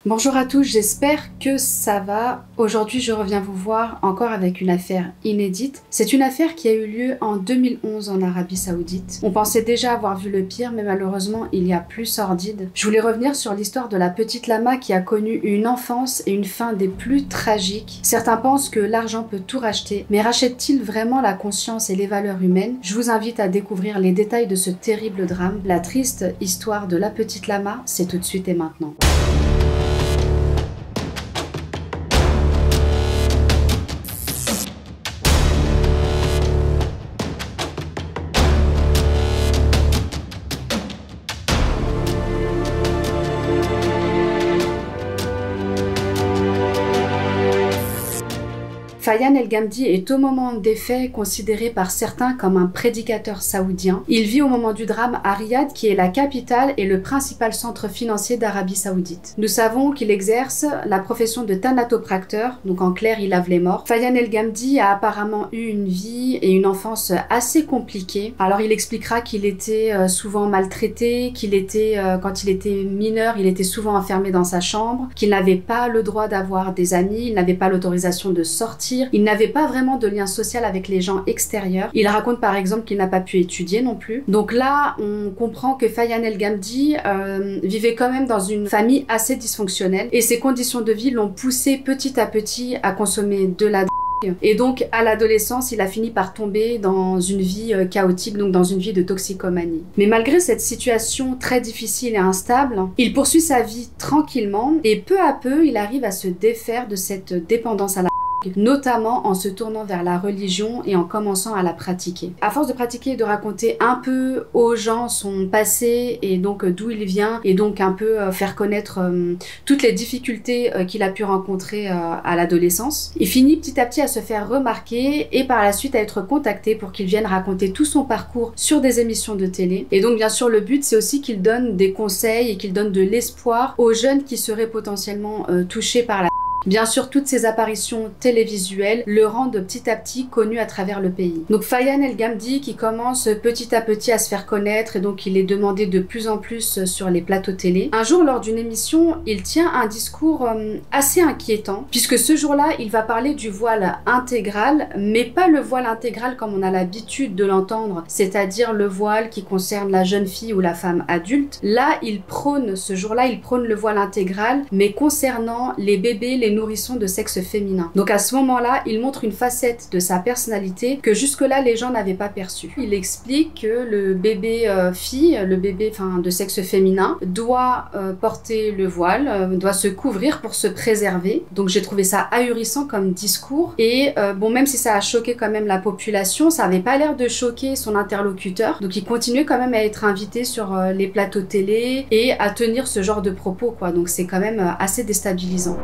Bonjour à tous, j'espère que ça va. Aujourd'hui, je reviens vous voir encore avec une affaire inédite. C'est une affaire qui a eu lieu en 2011 en Arabie Saoudite. On pensait déjà avoir vu le pire, mais malheureusement, il y a plus sordide. Je voulais revenir sur l'histoire de la petite Lama qui a connu une enfance et une fin des plus tragiques. Certains pensent que l'argent peut tout racheter, mais rachète-t-il vraiment la conscience et les valeurs humaines? Je vous invite à découvrir les détails de ce terrible drame. La triste histoire de la petite Lama, c'est tout de suite et maintenant. Fayan El Gamdi est au moment des faits considéré par certains comme un prédicateur saoudien. Il vit au moment du drame à Riyad, qui est la capitale et le principal centre financier d'Arabie Saoudite. Nous savons qu'il exerce la profession de thanatopracteur, donc en clair il lave les morts. Fayan El Gamdi a apparemment eu une vie et une enfance assez compliquées. Alors il expliquera qu'il était souvent maltraité, qu'il était, quand il était mineur, il était souvent enfermé dans sa chambre, qu'il n'avait pas le droit d'avoir des amis, il n'avait pas l'autorisation de sortir. Il n'avait pas vraiment de lien social avec les gens extérieurs. Il raconte par exemple qu'il n'a pas pu étudier non plus. Donc là, on comprend que Fayan El Gamdi vivait quand même dans une famille assez dysfonctionnelle et ses conditions de vie l'ont poussé petit à petit à consommer de la drogue. Et donc, à l'adolescence, il a fini par tomber dans une vie chaotique, donc dans une vie de toxicomanie. Mais malgré cette situation très difficile et instable, il poursuit sa vie tranquillement et peu à peu, il arrive à se défaire de cette dépendance à la notamment en se tournant vers la religion et en commençant à la pratiquer. À force de pratiquer et de raconter un peu aux gens son passé et donc d'où il vient et donc un peu faire connaître toutes les difficultés qu'il a pu rencontrer à l'adolescence, il finit petit à petit à se faire remarquer et par la suite à être contacté pour qu'il vienne raconter tout son parcours sur des émissions de télé. Et donc bien sûr le but c'est aussi qu'il donne des conseils et qu'il donne de l'espoir aux jeunes qui seraient potentiellement touchés par la. Bien sûr, toutes ces apparitions télévisuelles le rendent petit à petit connu à travers le pays. Donc Fayan El Gamdi qui commence petit à petit à se faire connaître et donc il est demandé de plus en plus sur les plateaux télé. Un jour, lors d'une émission, il tient un discours assez inquiétant puisque ce jour-là, il va parler du voile intégral, mais pas le voile intégral comme on a l'habitude de l'entendre, c'est-à-dire le voile qui concerne la jeune fille ou la femme adulte. Là, ce jour-là, il prône le voile intégral, mais concernant les bébés, les nourrissons de sexe féminin. Donc à ce moment-là, il montre une facette de sa personnalité que jusque-là les gens n'avaient pas perçue. Il explique que le bébé fille, le bébé de sexe féminin, doit porter le voile, doit se couvrir pour se préserver. Donc j'ai trouvé ça ahurissant comme discours et bon, même si ça a choqué quand même la population, ça avait pas l'air de choquer son interlocuteur. Donc il continuait quand même à être invité sur les plateaux télé et à tenir ce genre de propos quoi. Donc c'est quand même assez déstabilisant.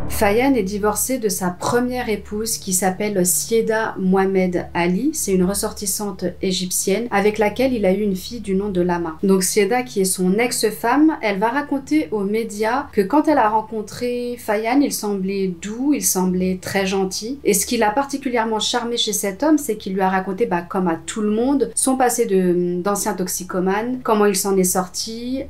Fayan est divorcé de sa première épouse qui s'appelle Sieda Mohamed Ali. C'est une ressortissante égyptienne avec laquelle il a eu une fille du nom de Lama. Donc Sieda, qui est son ex-femme, elle va raconter aux médias que quand elle a rencontré Fayan, il semblait doux, il semblait très gentil. Et ce qui l'a particulièrement charmé chez cet homme, c'est qu'il lui a raconté, comme à tout le monde, son passé d'ancien toxicomane, comment il s'en est sorti,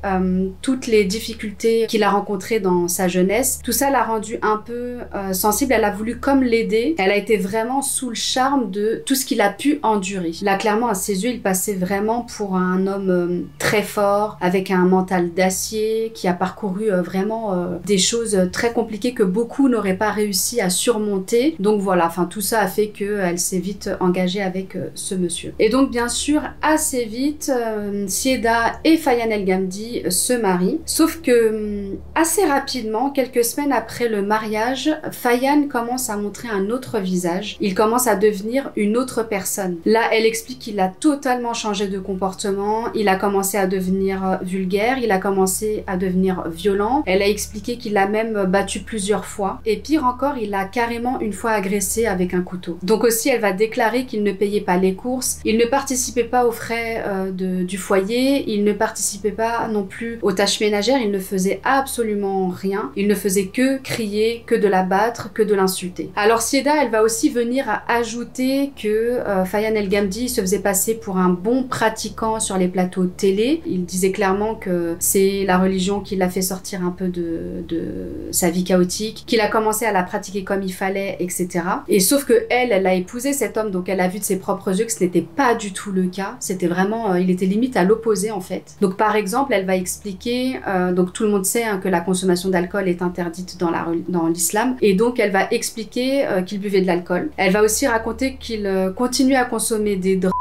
toutes les difficultés qu'il a rencontrées dans sa jeunesse. Tout ça l'a rendu un peu sensible, elle a voulu comme l'aider, elle a été vraiment sous le charme de tout ce qu'il a pu endurer. Là clairement à ses yeux il passait vraiment pour un homme très fort, avec un mental d'acier, qui a parcouru vraiment des choses très compliquées que beaucoup n'auraient pas réussi à surmonter. Donc voilà, tout ça a fait qu'elle s'est vite engagée avec ce monsieur. Et donc bien sûr assez vite Sieda et Fayan El Gamdi se marient, sauf que assez rapidement, quelques semaines après le mariage, Fayan commence à montrer un autre visage. Il commence à devenir une autre personne. Là, elle explique qu'il a totalement changé de comportement. Il a commencé à devenir vulgaire. Il a commencé à devenir violent. Elle a expliqué qu'il a même battu plusieurs fois. Et pire encore, il a carrément une fois agressé avec un couteau. Donc aussi, elle va déclarer qu'il ne payait pas les courses. Il ne participait pas aux frais du foyer. Il ne participait pas non plus aux tâches ménagères. Il ne faisait absolument rien. Il ne faisait que crier, fait que de la battre, que de l'insulter. Alors Sieda, elle va aussi venir à ajouter que Fayan El Gamdi se faisait passer pour un bon pratiquant sur les plateaux télé. Il disait clairement que c'est la religion qui l'a fait sortir un peu de sa vie chaotique, qu'il a commencé à la pratiquer comme il fallait, etc. Et sauf que elle a épousé cet homme, donc elle a vu de ses propres yeux que ce n'était pas du tout le cas. C'était vraiment, il était limite à l'opposé en fait. Donc par exemple, elle va expliquer, donc tout le monde sait que la consommation d'alcool est interdite dans l'islam, et donc elle va expliquer qu'il buvait de l'alcool. Elle va aussi raconter qu'il continuait à consommer des drogues.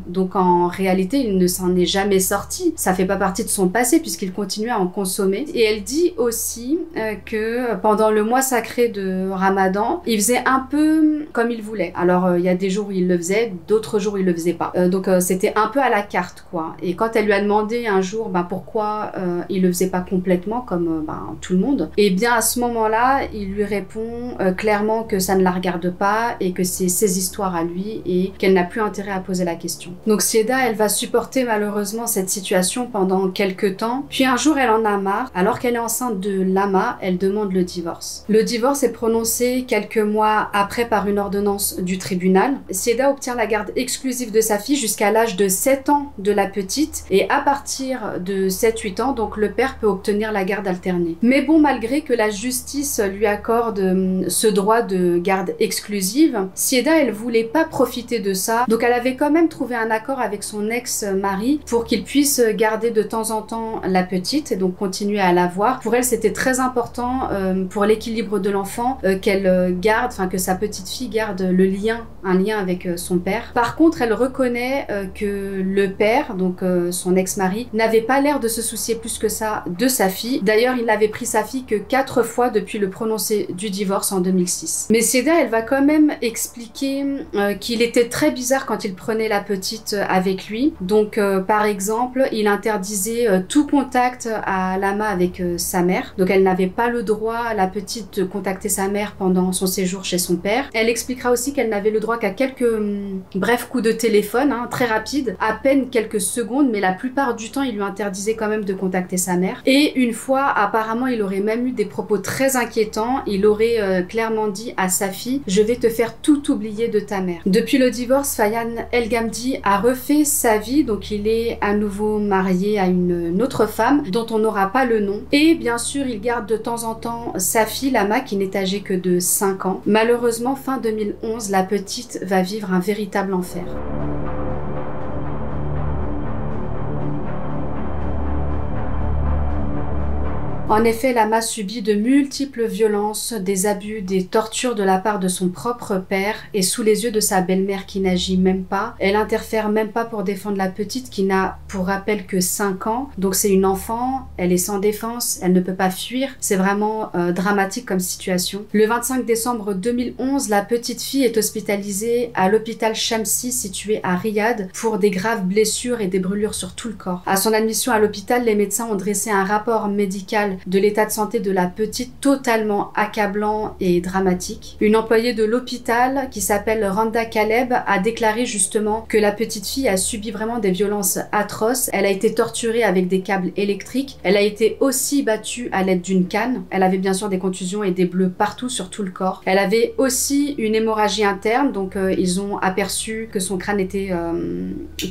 Donc en réalité, il ne s'en est jamais sorti. Ça fait pas partie de son passé puisqu'il continuait à en consommer. Et elle dit aussi que pendant le mois sacré de Ramadan, il faisait un peu comme il voulait. Alors il y a des jours où il le faisait, d'autres jours où il le faisait pas. Donc c'était un peu à la carte quoi. Et quand elle lui a demandé un jour pourquoi il le faisait pas complètement comme tout le monde, et bien à ce moment-là, il lui répond clairement que ça ne la regarde pas et que c'est ses histoires à lui et qu'elle n'a plus intérêt à poser la question. Donc Sieda, elle va supporter malheureusement cette situation pendant quelques temps, puis un jour elle en a marre. Alors qu'elle est enceinte de Lama, elle demande le divorce. Le divorce est prononcé quelques mois après par une ordonnance du tribunal. Sieda obtient la garde exclusive de sa fille jusqu'à l'âge de 7 ans de la petite, et à partir de 7-8 ans, donc le père peut obtenir la garde alternée. Mais bon, malgré que la justice lui accorde ce droit de garde exclusive, Sieda, elle voulait pas profiter de ça, donc elle avait quand même trouvé un accord avec son ex-mari pour qu'il puisse garder de temps en temps la petite et donc continuer à la voir. Pour elle, c'était très important pour l'équilibre de l'enfant qu'elle garde, enfin que sa petite fille garde un lien avec son père. Par contre, elle reconnaît que le père, donc son ex-mari, n'avait pas l'air de se soucier plus que ça de sa fille. D'ailleurs, il n'avait pris sa fille que 4 fois depuis le prononcé du divorce en 2006. Mais Sieda, elle va quand même expliquer qu'il était très bizarre quand il prenait la petite avec lui. Donc par exemple, il interdisait tout contact à Lama avec sa mère. Donc elle n'avait pas le droit, la petite, de contacter sa mère pendant son séjour chez son père. Elle expliquera aussi qu'elle n'avait le droit qu'à quelques brefs coups de téléphone, très rapides, à peine quelques secondes, mais la plupart du temps, il lui interdisait quand même de contacter sa mère. Et une fois, apparemment, il aurait même eu des propos très inquiétants. Il aurait clairement dit à sa fille « Je vais te faire tout oublier de ta mère ». Depuis le divorce, Fayan El Gamdi a refait sa vie, donc il est à nouveau marié à une autre femme dont on n'aura pas le nom, et bien sûr il garde de temps en temps sa fille Lama qui n'est âgée que de 5 ans. Malheureusement, fin 2011, la petite va vivre un véritable enfer. En effet, Lama subit de multiples violences, des abus, des tortures de la part de son propre père et sous les yeux de sa belle-mère qui n'agit même pas. Elle interfère même pas pour défendre la petite qui n'a pour rappel que 5 ans. Donc c'est une enfant, elle est sans défense, elle ne peut pas fuir. C'est vraiment dramatique comme situation. Le 25 décembre 2011, la petite fille est hospitalisée à l'hôpital Shamsi situé à Riyad pour des graves blessures et des brûlures sur tout le corps. À son admission à l'hôpital, les médecins ont dressé un rapport médical de l'état de santé de la petite totalement accablant et dramatique. Une employée de l'hôpital qui s'appelle Randa Kaleb a déclaré justement que la petite fille a subi vraiment des violences atroces. Elle a été torturée avec des câbles électriques. Elle a été aussi battue à l'aide d'une canne. Elle avait bien sûr des contusions et des bleus partout sur tout le corps. Elle avait aussi une hémorragie interne, donc ils ont aperçu que son crâne était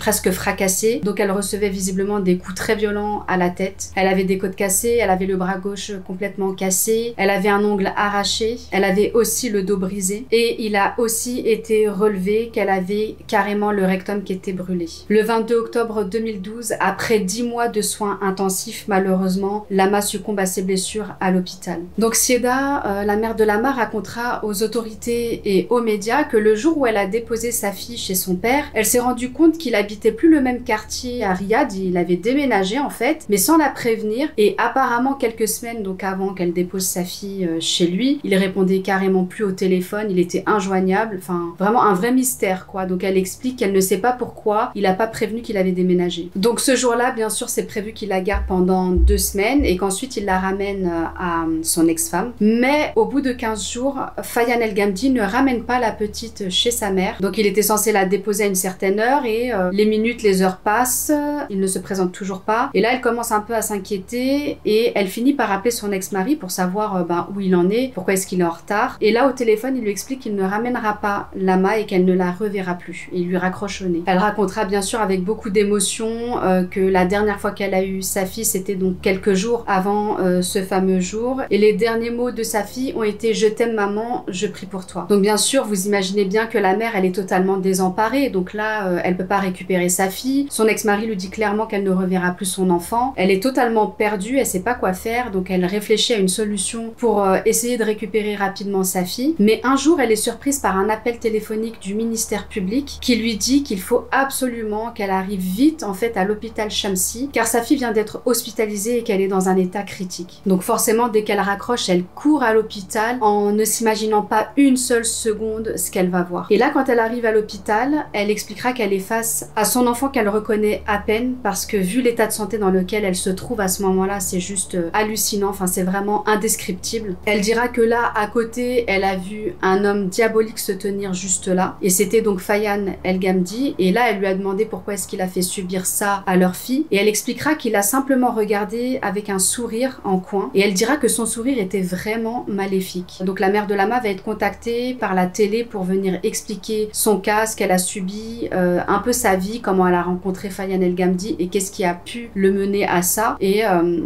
presque fracassé. Donc elle recevait visiblement des coups très violents à la tête. Elle avait des côtes cassées, elle avait le bras gauche complètement cassé, elle avait un ongle arraché, elle avait aussi le dos brisé et il a aussi été relevé qu'elle avait carrément le rectum qui était brûlé. Le 22 octobre 2012, après 10 mois de soins intensifs, malheureusement, Lama succombe à ses blessures à l'hôpital. Donc Sieda, la mère de Lama, racontera aux autorités et aux médias que le jour où elle a déposé sa fille chez son père, elle s'est rendue compte qu'il habitait plus le même quartier à Riyad, il avait déménagé en fait, mais sans la prévenir, et apparemment quelques semaines donc avant qu'elle dépose sa fille chez lui, il répondait carrément plus au téléphone, il était injoignable, enfin vraiment un vrai mystère quoi. Donc elle explique qu'elle ne sait pas pourquoi il a pas prévenu qu'il avait déménagé. Donc ce jour-là, bien sûr, c'est prévu qu'il la garde pendant 2 semaines et qu'ensuite il la ramène à son ex-femme. Mais au bout de 15 jours, Fayan El Gamdi ne ramène pas la petite chez sa mère. Donc il était censé la déposer à une certaine heure et les minutes, les heures passent, il ne se présente toujours pas. Et là, elle commence un peu à s'inquiéter et elle finit par appeler son ex-mari pour savoir où il en est, pourquoi est-ce qu'il est en retard. Et là, au téléphone, il lui explique qu'il ne ramènera pas Lama et qu'elle ne la reverra plus. Et il lui raccroche au nez. Elle racontera bien sûr avec beaucoup d'émotion que la dernière fois qu'elle a eu sa fille, c'était donc quelques jours avant ce fameux jour. Et les derniers mots de sa fille ont été « Je t'aime maman, je prie pour toi ». Donc bien sûr, vous imaginez bien que la mère, elle est totalement désemparée. Donc là, elle peut pas récupérer sa fille. Son ex-mari lui dit clairement qu'elle ne reverra plus son enfant. Elle est totalement perdue, elle sait pas quoi faire. Donc elle réfléchit à une solution pour essayer de récupérer rapidement sa fille. Mais un jour, elle est surprise par un appel téléphonique du ministère public qui lui dit qu'il faut absolument qu'elle arrive vite en fait à l'hôpital Shamsi car sa fille vient d'être hospitalisée et qu'elle est dans un état critique. Donc forcément, dès qu'elle raccroche, elle court à l'hôpital en ne s'imaginant pas une seule seconde ce qu'elle va voir. Et là, quand elle arrive à l'hôpital, elle expliquera qu'elle est face à son enfant qu'elle reconnaît à peine parce que vu l'état de santé dans lequel elle se trouve à ce moment-là, c'est juste hallucinant, enfin c'est vraiment indescriptible. Elle dira que là, à côté, elle a vu un homme diabolique se tenir juste là et c'était donc Fayan El Gamdi et là, elle lui a demandé pourquoi est-ce qu'il a fait subir ça à leur fille et elle expliquera qu'il a simplement regardé avec un sourire en coin et elle dira que son sourire était vraiment maléfique. Donc la mère de Lama va être contactée par la télé pour venir expliquer son cas, ce qu'elle a subi, un peu sa vie, comment elle a rencontré Fayan El Gamdi et qu'est-ce qui a pu le mener à ça. Et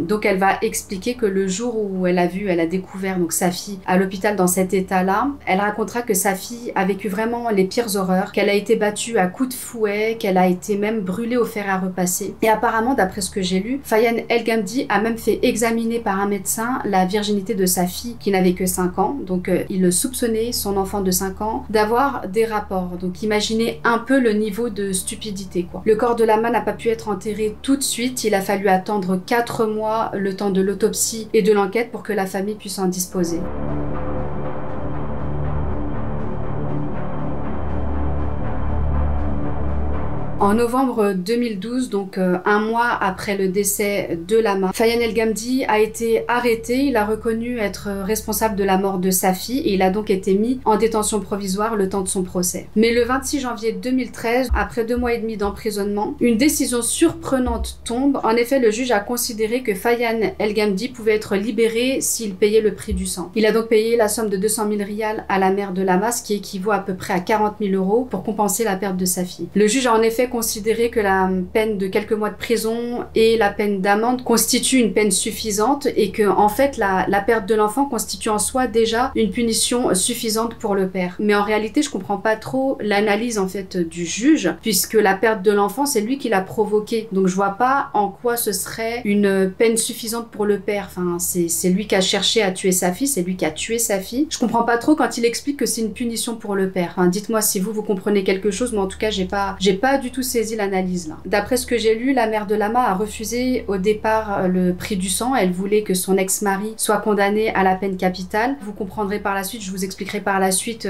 donc elle va expliquer que le jour où elle a découvert donc sa fille à l'hôpital dans cet état-là, elle racontera que sa fille a vécu vraiment les pires horreurs, qu'elle a été battue à coups de fouet, qu'elle a été même brûlée au fer à repasser. Et apparemment, d'après ce que j'ai lu, Fayan El Gamdi a même fait examiner par un médecin la virginité de sa fille qui n'avait que 5 ans. Donc il soupçonnait son enfant de 5 ans d'avoir des rapports. Donc imaginez un peu le niveau de stupidité quoi. Le corps de Lama n'a pas pu être enterré tout de suite, il a fallu attendre 4 mois le temps de l'autopsie et de l'enquête pour que la famille puisse en disposer. En novembre 2012, donc un mois après le décès de Lama, Fayan El Gamdi a été arrêté. Il a reconnu être responsable de la mort de sa fille et il a donc été mis en détention provisoire le temps de son procès. Mais le 26 janvier 2013, après 2 mois et demi d'emprisonnement, une décision surprenante tombe. En effet, le juge a considéré que Fayan El Gamdi pouvait être libéré s'il payait le prix du sang. Il a donc payé la somme de 200 000 rials à la mère de Lama, ce qui équivaut à peu près à 40 000 € pour compenser la perte de sa fille. Le juge a en effet considéré que la peine de quelques mois de prison et la peine d'amende constituent une peine suffisante et que en fait la perte de l'enfant constitue en soi déjà une punition suffisante pour le père. Mais en réalité, je comprends pas trop l'analyse en fait du juge puisque la perte de l'enfant c'est lui qui l'a provoqué. Donc je vois pas en quoi ce serait une peine suffisante pour le père. Enfin c'est lui qui a cherché à tuer sa fille, c'est lui qui a tué sa fille. Je comprends pas trop quand il explique que c'est une punition pour le père. Enfin dites-moi si vous comprenez quelque chose, mais en tout cas j'ai pas du tout saisi l'analyse là. D'après ce que j'ai lu, la mère de Lama a refusé au départ le prix du sang. Elle voulait que son ex-mari soit condamné à la peine capitale. Vous comprendrez par la suite, je vous expliquerai par la suite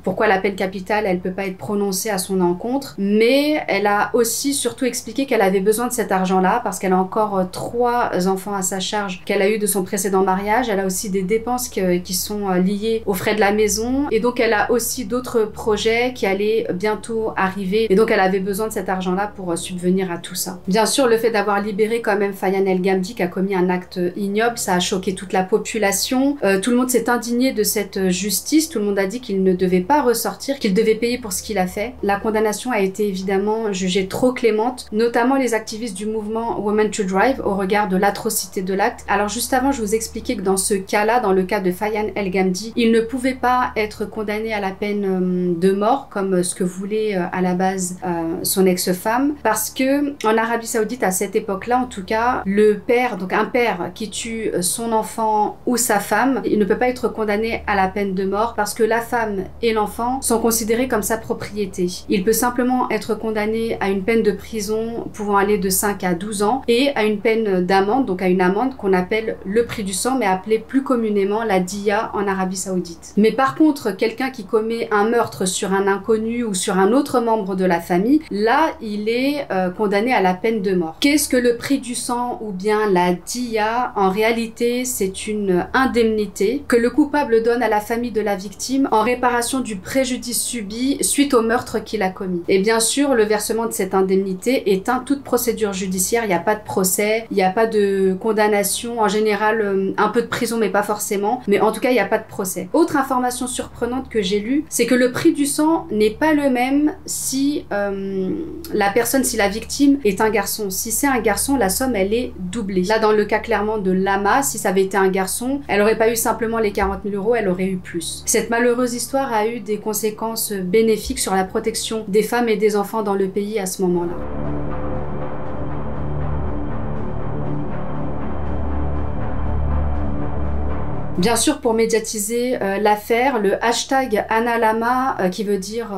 pourquoi la peine capitale elle peut pas être prononcée à son encontre. Mais elle a aussi surtout expliqué qu'elle avait besoin de cet argent là parce qu'elle a encore 3 enfants à sa charge qu'elle a eu de son précédent mariage. Elle a aussi des dépenses qui sont liées aux frais de la maison et donc elle a aussi d'autres projets qui allaient bientôt arriver et donc elle avait besoin de cet argent-là pour subvenir à tout ça. Bien sûr, le fait d'avoir libéré quand même Fayan El Gamdi qui a commis un acte ignoble, ça a choqué toute la population. Tout le monde s'est indigné de cette justice. Tout le monde a dit qu'il ne devait pas ressortir, qu'il devait payer pour ce qu'il a fait. La condamnation a été évidemment jugée trop clémente, notamment les activistes du mouvement Women to Drive au regard de l'atrocité de l'acte. Alors juste avant, je vous expliquais que dans ce cas-là, dans le cas de Fayan El Gamdi, il ne pouvait pas être condamné à la peine de mort comme ce que voulait à la base son ex-femme parce que en Arabie Saoudite à cette époque-là en tout cas le père, donc un père qui tue son enfant ou sa femme, il ne peut pas être condamné à la peine de mort parce que la femme et l'enfant sont considérés comme sa propriété. Il peut simplement être condamné à une peine de prison pouvant aller de 5 à 12 ans et à une peine d'amende, donc à une amende qu'on appelle le prix du sang mais appelée plus communément la diya en Arabie Saoudite. Mais par contre quelqu'un qui commet un meurtre sur un inconnu ou sur un autre membre de la famille, là là, il est condamné à la peine de mort. Qu'est-ce que le prix du sang ou bien la dia? En réalité, c'est une indemnité que le coupable donne à la famille de la victime en réparation du préjudice subi suite au meurtre qu'il a commis. Et bien sûr, le versement de cette indemnité éteint toute procédure judiciaire. Il n'y a pas de procès, il n'y a pas de condamnation. En général, un peu de prison, mais pas forcément. Mais en tout cas, il n'y a pas de procès. Autre information surprenante que j'ai lue, c'est que le prix du sang n'est pas le même si si la victime est un garçon. Si c'est un garçon, la somme, elle est doublée. Là, dans le cas clairement de Lama, si ça avait été un garçon, elle aurait pas eu simplement les 40 000 €, elle aurait eu plus. Cette malheureuse histoire a eu des conséquences bénéfiques sur la protection des femmes et des enfants dans le pays à ce moment-là. Bien sûr, pour médiatiser l'affaire, le hashtag #AnnaLama, qui veut dire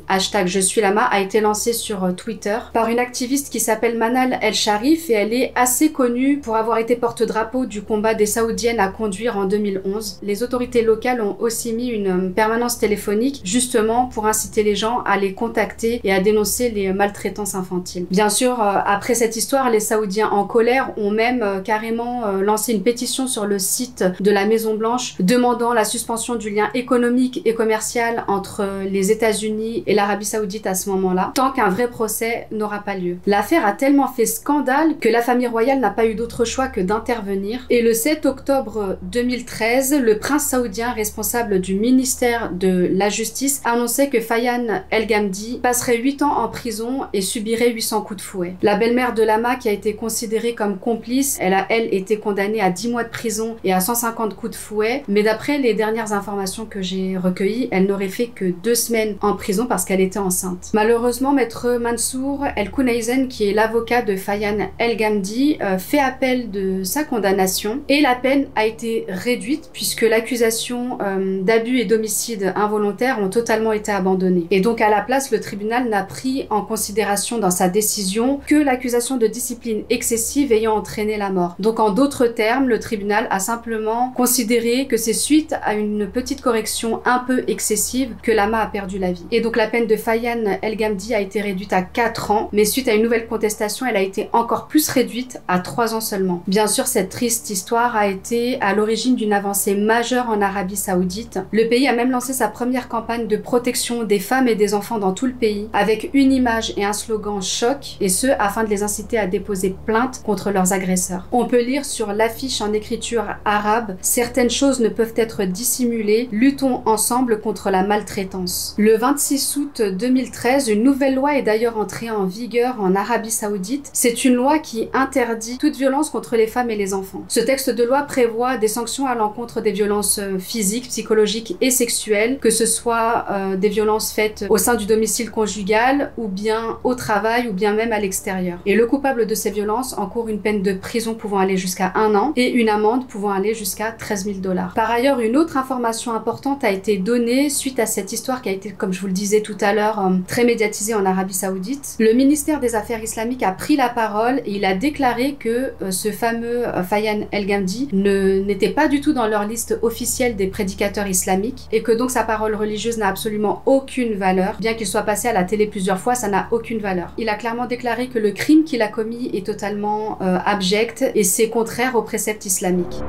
hashtag je suis Lama, a été lancé sur Twitter par une activiste qui s'appelle Manal El Sharif et elle est assez connue pour avoir été porte-drapeau du combat des Saoudiennes à conduire en 2011. Les autorités locales ont aussi mis une permanence téléphonique justement pour inciter les gens à les contacter et à dénoncer les maltraitances infantiles. Bien sûr, après cette histoire, les Saoudiens en colère ont même carrément lancé une pétition sur le site de la Maison Blanche demandant la suspension du lien économique et commercial entre les États-Unis et l'Arabie Saoudite à ce moment-là, tant qu'un vrai procès n'aura pas lieu. L'affaire a tellement fait scandale que la famille royale n'a pas eu d'autre choix que d'intervenir et le 7 octobre 2013, le prince saoudien responsable du ministère de la Justice annonçait que Fayan El Gamdi passerait 8 ans en prison et subirait 800 coups de fouet. La belle-mère de Lama, qui a été considérée comme complice, elle a été condamnée à 10 mois de prison et à 150 coups de fouet, mais d'après les dernières informations que j'ai recueillies, elle n'aurait fait que 2 semaines en prison parce qu'elle était enceinte. Malheureusement, maître Mansour El Kounaïzen, qui est l'avocat de Fayan El Gamdi, fait appel de sa condamnation et la peine a été réduite puisque l'accusation d'abus et d'homicide involontaire ont totalement été abandonnées. Et donc à la place, le tribunal n'a pris en considération dans sa décision que l'accusation de discipline excessive ayant entraîné la mort. Donc en d'autres termes, le tribunal a simplement considéré que c'est suite à une petite correction un peu excessive que Lama a perdu la vie. Et donc la peine de Fayan El Gamdi a été réduite à 4 ans, mais suite à une nouvelle contestation, elle a été encore plus réduite à 3 ans seulement. Bien sûr, cette triste histoire a été à l'origine d'une avancée majeure en Arabie Saoudite. Le pays a même lancé sa première campagne de protection des femmes et des enfants dans tout le pays, avec une image et un slogan choc, et ce, afin de les inciter à déposer plainte contre leurs agresseurs. On peut lire sur l'affiche en écriture arabe: certaines choses ne peuvent être dissimulées, luttons ensemble contre la maltraitance. Le 26 août 2013, une nouvelle loi est d'ailleurs entrée en vigueur en Arabie Saoudite. C'est une loi qui interdit toute violence contre les femmes et les enfants. Ce texte de loi prévoit des sanctions à l'encontre des violences physiques, psychologiques et sexuelles, que ce soit des violences faites au sein du domicile conjugal ou bien au travail ou bien même à l'extérieur. Et le coupable de ces violences encourt une peine de prison pouvant aller jusqu'à 1 an et une amende pouvant aller jusqu'à 13 000 $. Par ailleurs, une autre information importante a été donnée suite à cette histoire qui a été, comme je vous le disais tout à l'heure, très médiatisée en Arabie Saoudite. Le ministère des Affaires islamiques a pris la parole et il a déclaré que ce fameux Fayan El Gamdi n'était pas du tout dans leur liste officielle des prédicateurs islamiques et que donc sa parole religieuse n'a absolument aucune valeur. Bien qu'il soit passé à la télé plusieurs fois, ça n'a aucune valeur. Il a clairement déclaré que le crime qu'il a commis est totalement abject et c'est contraire aux préceptes islamiques.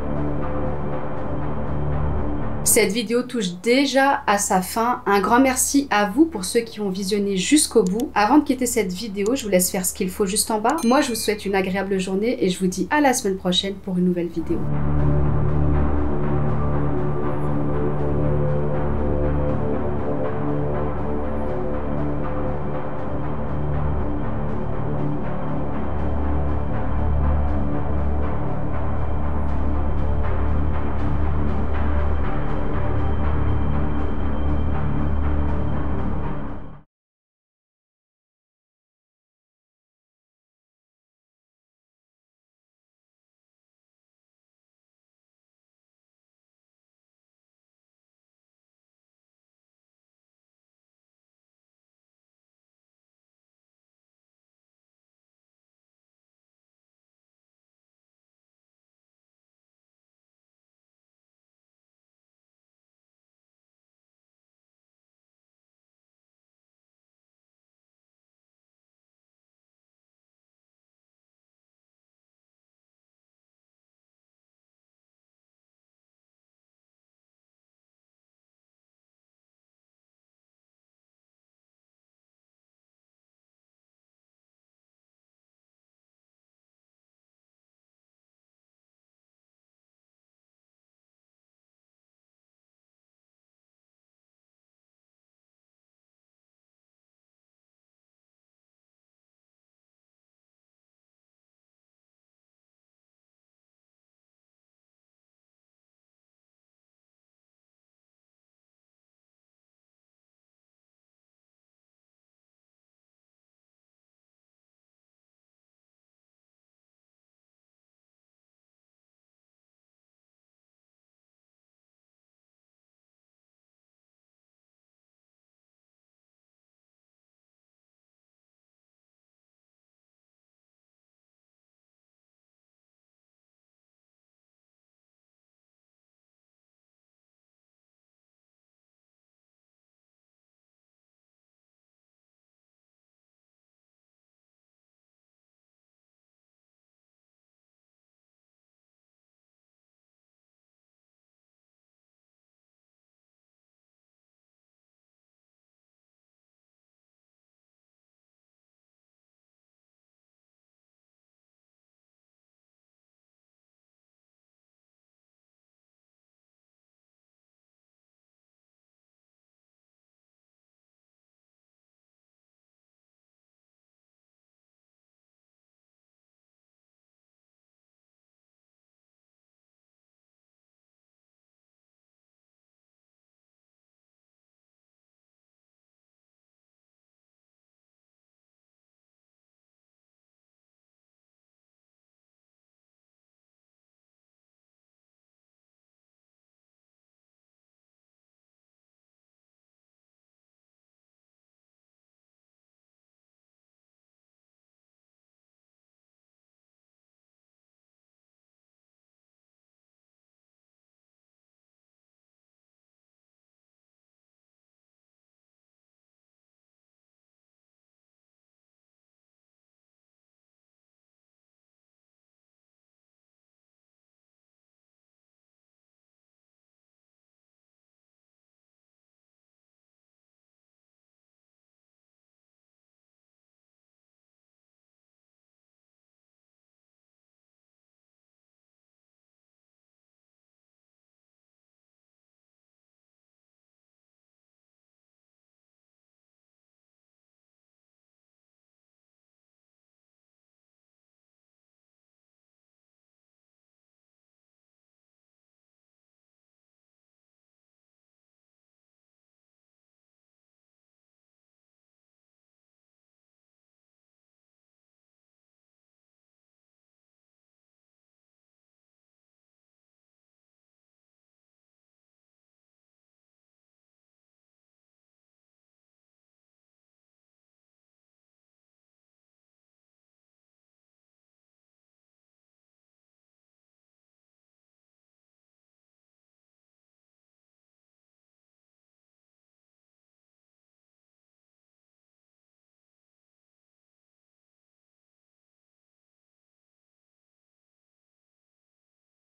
Cette vidéo touche déjà à sa fin. Un grand merci à vous pour ceux qui ont visionné jusqu'au bout. Avant de quitter cette vidéo, je vous laisse faire ce qu'il faut juste en bas. Moi, je vous souhaite une agréable journée et je vous dis à la semaine prochaine pour une nouvelle vidéo.